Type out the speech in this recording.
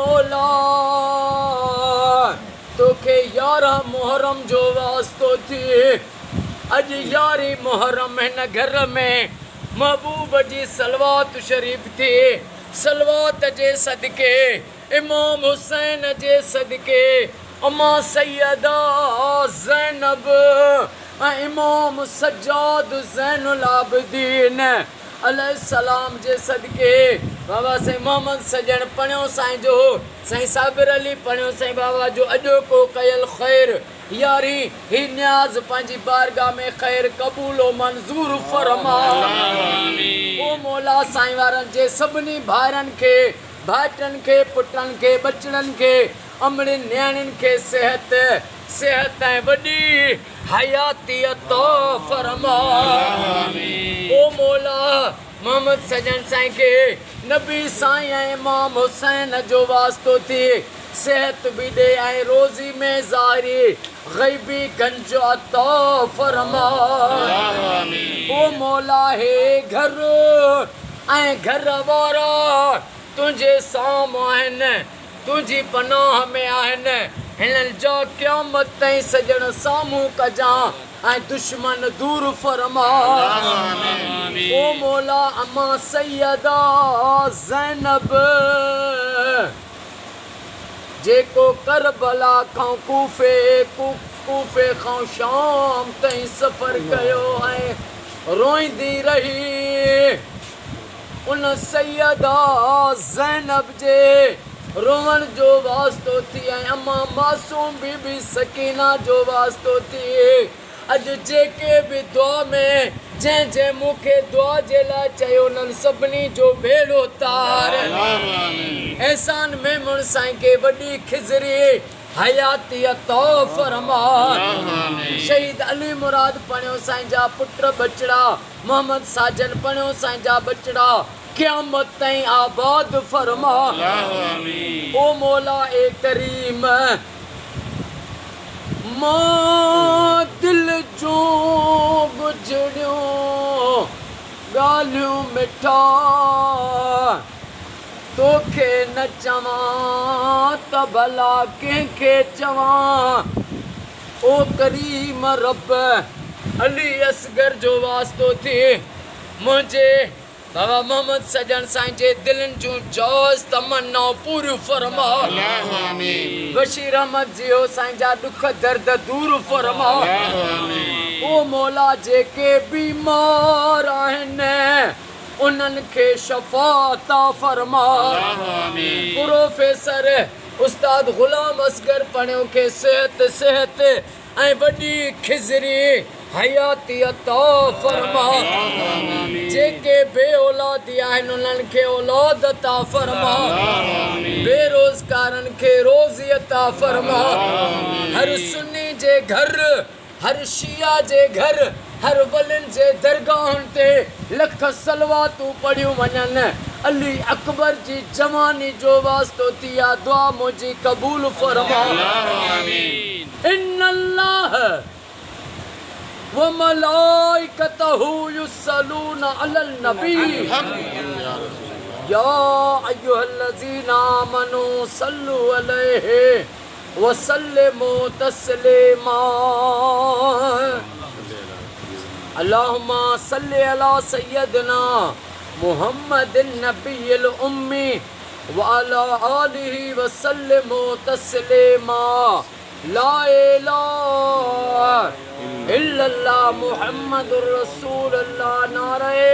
मौला तोखे 11 मुहर्रम जो वास्तो थी। अज 11 मुहर्रम हिन घर में महबूब जी सलवात शरीफ थी। सलवात जे सदके इमाम हुसैन जे सदके अम्मा सैयदा ज़ैनब इमाम सज्जाद ज़ैनुल आबिदीन अलैहिस्सलाम जे सदके बाबा साईं मोहम्मद सजन पढ़ियो साईं जो साईं साबिर अली पढ़ियो साईं बाबा जो अॼो को कयल ख़ैर यारी ही न्याज़ पंहिंजी बारगाह में ख़ैर क़बूल व मंज़ूर फरमा। ओ मौला साईं वारनि जे सभिनी भाइरनि खे भाइटनि खे पुटनि खे बचड़नि खे अमड़ियुनि न्याणियुनि खे सेहत ऐं वॾी हयाती अता फरमा। ओ मौला मोहम्मद सजन साईं खे नबी साईं ऐं इमाम हुसैन जो वास्तो थी सेहत भी दे ऐं रोज़ी में ज़ाहिरी ग़ैबी गंज अता फरमा। ओ मौला हे घर ऐं घर वारा तुंहिंजे साम्हूं आहिनि तुंहिंजी पनाह में आहिनि हिननि जा क़यामत ताईं सजण साम्हूं कजां ऐं दुश्मन दूर फरमा। ओ मौला अम्मा सैयदा ज़ैनब जेको करबला खां कूफे खां शाम ताईं सफ़र कयो ऐं रोईंदी रही उन सैयदा ज़ैनब जे रोवण जो वास्तो थी ऐं अम्मा मासूम बीबी सकीना जो वास्तो थी। अॼु जेके बि दुआ में जंहिं मूंखे दुआ जे लाइ चयो उन्हनि सभिनी जो भेड़ो तार। एहसान मेमून साईं खे वॾी खिज़री हयाती अता फरमा। शहीद अली मुराद पढ़ियो साईं जा पुट बचड़ा मोहम्मद साजन पढ़ियो साईं जा बचड़ा क़यामत ताईं आबाद फरमा। ओ मौला ए करीम मां दिल जो गुजरियो ॻाल्हियूं मिठा तोखे न चवां त भला कंहिंखे चवां। ओ करीम रब अली असगर जो वास्तो थी मुंहिंजे बाबा मोहम्मद सजन साईं जे दिलनि जूं जौज़ तमन्नाऊं पूरियूं फरमा। बशीर अहमद जियो साईं जा दुख दर्द दूर फरमा। ओ मौला जेके बीमार आहिनि उन्हनि खे शफ़ा अता फरमा। प्रोफेसर उस्ताद गुलाम असगर पढ़ियो खे सेहत ऐं वॾी खिज़री हयाती अता फरमा। जेके बे औलादी आहिनि उन्हनि खे औलाद अता फरमा। बेरोज़गारनि खे रोज़ी अता फरमा। हर सुन्नी जे घर हर शिया जे घर हर वलियुनि जे दरगाहुनि ते लख सलवातूं पढ़ियूं वञनि। अली अकबर जी जवानी जो वास्तो थी आहे दुआ मुंहिंजी क़बूल फरमा। इन्नल्लाह व मलाइकतहु युसल्लूना अलल नबी या अय्युहल्लज़ीना आमनू सल्लु अलैहि व सल्लिमू तस्लीमा। अल्लाहुम्मा सल्लि अला सय्यदना मुहम्मदिन नबिय्यिल उम्मी व अला आलिहि व सल्लिमू तस्लीमा। ला इलाहा इल्लल्लाह मुहम्मदुर रसूलुल्लाह। नारे